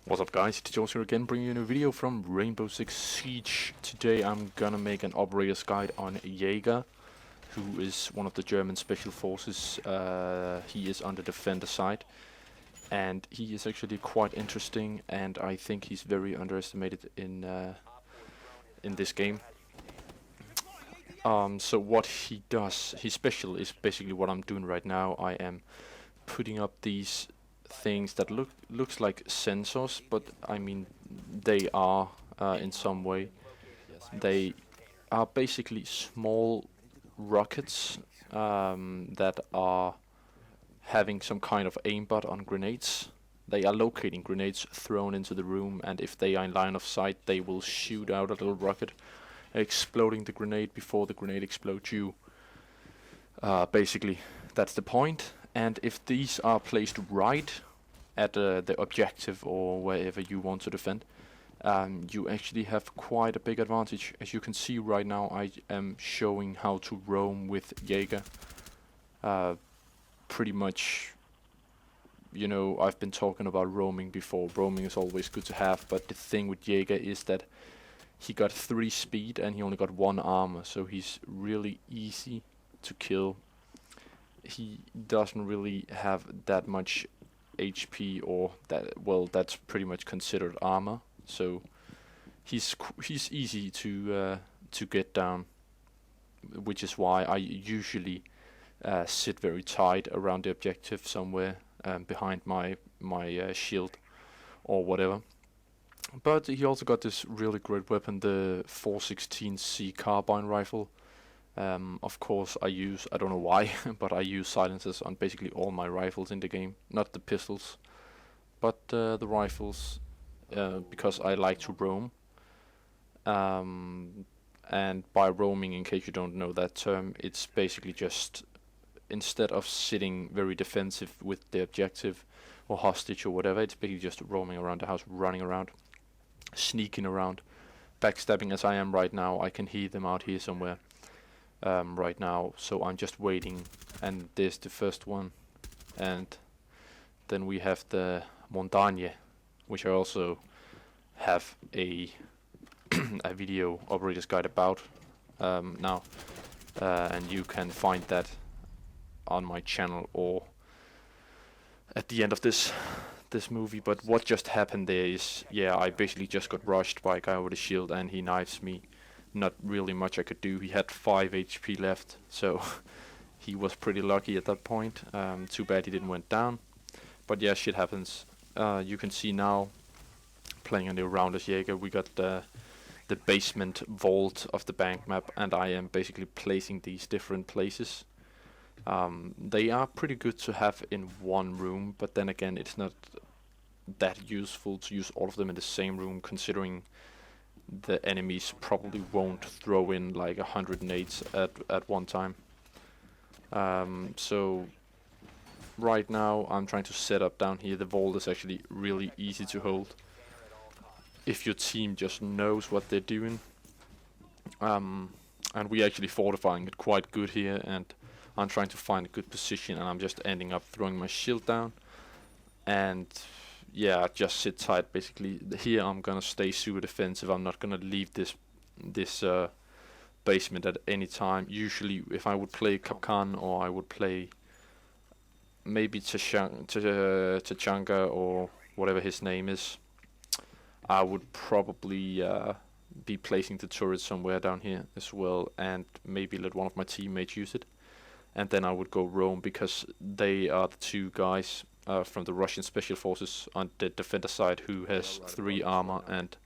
What's up guys, it's Jones here again bringing you a new video from Rainbow Six Siege. Today I'm gonna make an operator's guide on Jäger, who is one of the German special forces. He is on the defender side and he is actually quite interesting, and I think he's very underestimated in this game. So what he does, his special is basically what I'm doing right now. I am putting up these things that looks like sensors, but I mean they are in some way. They are basically small rockets that are having some kind of aimbot on grenades. They are locating grenades thrown into the room, and if they are in line of sight, they will shoot out a little rocket, exploding the grenade before the grenade explodes you. Basically, that's the point. And if these are placed right at the objective or wherever you want to defend, you actually have quite a big advantage. As you can see right now, I am showing how to roam with Jäger. Pretty much, you know, I've been talking about roaming before. Roaming is always good to have, but the thing with Jäger is that he got 3 speed and he only got 1 armor, so he's really easy to kill. He doesn't really have that much HP, or that, well, that's pretty much considered armor. So he's easy to get down, which is why I usually sit very tight around the objective somewhere behind my shield or whatever. But he also got this really great weapon, the 416C carbine rifle. Of course I don't know why, but I use silencers on basically all my rifles in the game. Not the pistols, but the rifles, because I like to roam. And by roaming, in case you don't know that term, it's basically just, instead of sitting very defensive with the objective or hostage or whatever, it's basically just roaming around the house, running around, sneaking around, backstabbing as I am right now. I can hear them out here somewhere. Right now, so I'm just waiting, and there's the first one, and then we have the Montagne, which I also have a a video operator's guide about now, and you can find that on my channel or at the end of this movie. But what just happened there is, yeah, I basically just got rushed by a guy with a shield and he knifes me. Not really much I could do. He had 5 HP left, so he was pretty lucky at that point. Too bad he didn't went down, but yeah, shit happens. You can see now, playing on the Rounders Jäger, we got the basement vault of the bank map, and I am basically placing these different places. They are pretty good to have in one room, but then again, it's not that useful to use all of them in the same room, considering the enemies probably won't throw in like 100 nades at one time. So right now I'm trying to set up down here. The vault is actually really easy to hold if your team just knows what they're doing. And we're actually fortifying it quite good here, and I'm trying to find a good position, and I'm just ending up throwing my shield down, and yeah, just sit tight basically. Here I'm gonna stay super defensive. I'm not gonna leave this basement at any time. Usually if I would play Kapkan, or I would play maybe Tachanga or whatever his name is, I would probably be placing the turret somewhere down here as well, and maybe let one of my teammates use it, and then I would go roam, because they are the 2 guys from the Russian special forces on the defender side who has 3 armor, and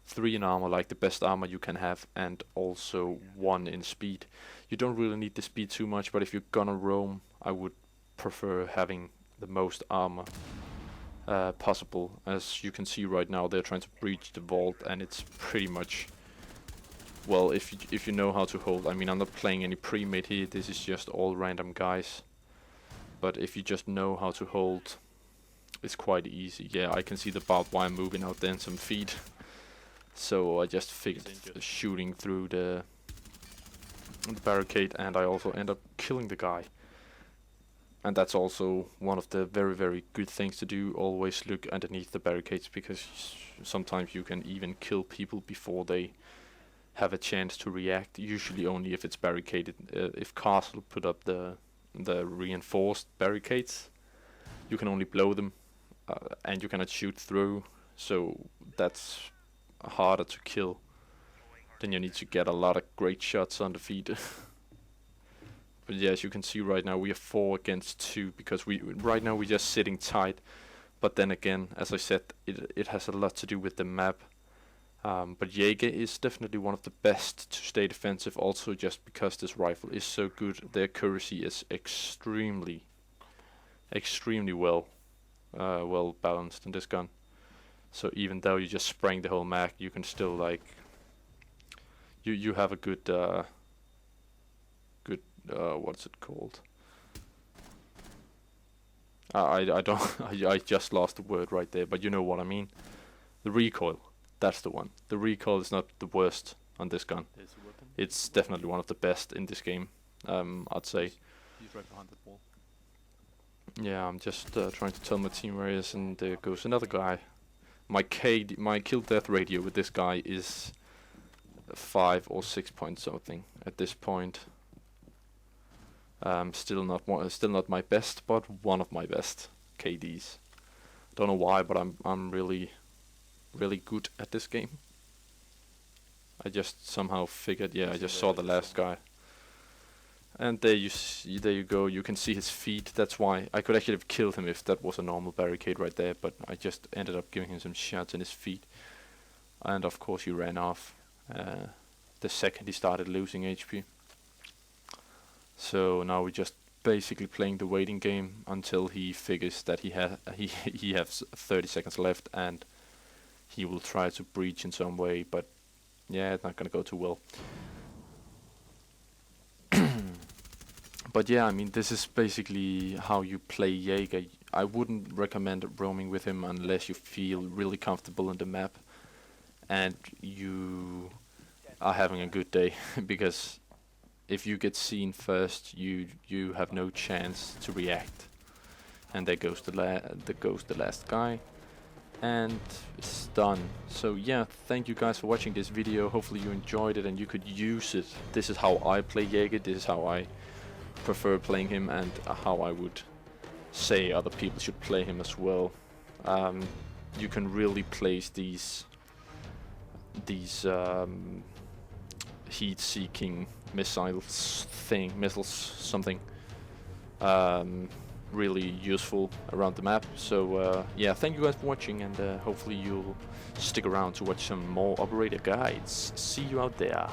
3 in armor, like the best armor you can have, and also 1 in speed. You don't really need the speed too much, but if you're gonna roam, I would prefer having the most armor possible. As you can see right now, they're trying to breach the vault, and it's pretty much, well, if you know how to hold. I mean, I'm not playing any pre-made here, this is just all random guys. But if you just know how to hold, it's quite easy. Yeah, I can see the barbed wire moving out there in some feet. So I just figured shooting through the barricade, and I also end up killing the guy. And that's also one of the very, very good things to do. Always look underneath the barricades, because sometimes you can even kill people before they have a chance to react. Usually only if it's barricaded. If Castle put up the reinforced barricades, you can only blow them, and you cannot shoot through. So that's harder to kill. Then you need to get a lot of great shots on the feet. But yeah, as you can see right now, we are 4 against 2, because right now we're just sitting tight. But then again, as I said, it has a lot to do with the map. But Jäger is definitely one of the best to stay defensive, also just because this rifle is so good. The accuracy is extremely well balanced in this gun. So even though you just spraying the whole mag, you can still like you have a good what's it called? I don't I just lost the word right there, but you know what I mean. The recoil, that's the one. The recoil is not the worst on this gun. It's definitely one of the best in this game. I'd say. He's right behind the wall. Yeah, I'm just trying to tell my team where he is, and there goes another guy. My kill death ratio with this guy is 5 or 6 point something at this point. Still not my best, but one of my best KDs. Don't know why, but I'm really good at this game. I just somehow figured. Yeah, I just saw the last guy. And there you go. You can see his feet. That's why I could actually have killed him if that was a normal barricade right there. But I just ended up giving him some shots in his feet. And of course he ran off the second he started losing HP. So now we're just basically playing the waiting game until he figures that he has 30 seconds left, and he will try to breach in some way. But yeah, it's not gonna go too well. But yeah, I mean, this is basically how you play Jäger. I wouldn't recommend roaming with him unless you feel really comfortable in the map and you are having a good day, because if you get seen first, you have no chance to react. And there goes the last guy, and it's done. So yeah, thank you guys for watching this video. Hopefully you enjoyed it and you could use it. This is how I play Jäger. This is how I prefer playing him, and how I would say other people should play him as well. You can really place these heat-seeking missiles something really useful around the map. So yeah, thank you guys for watching, and hopefully you'll stick around to watch some more operator guides. See you out there.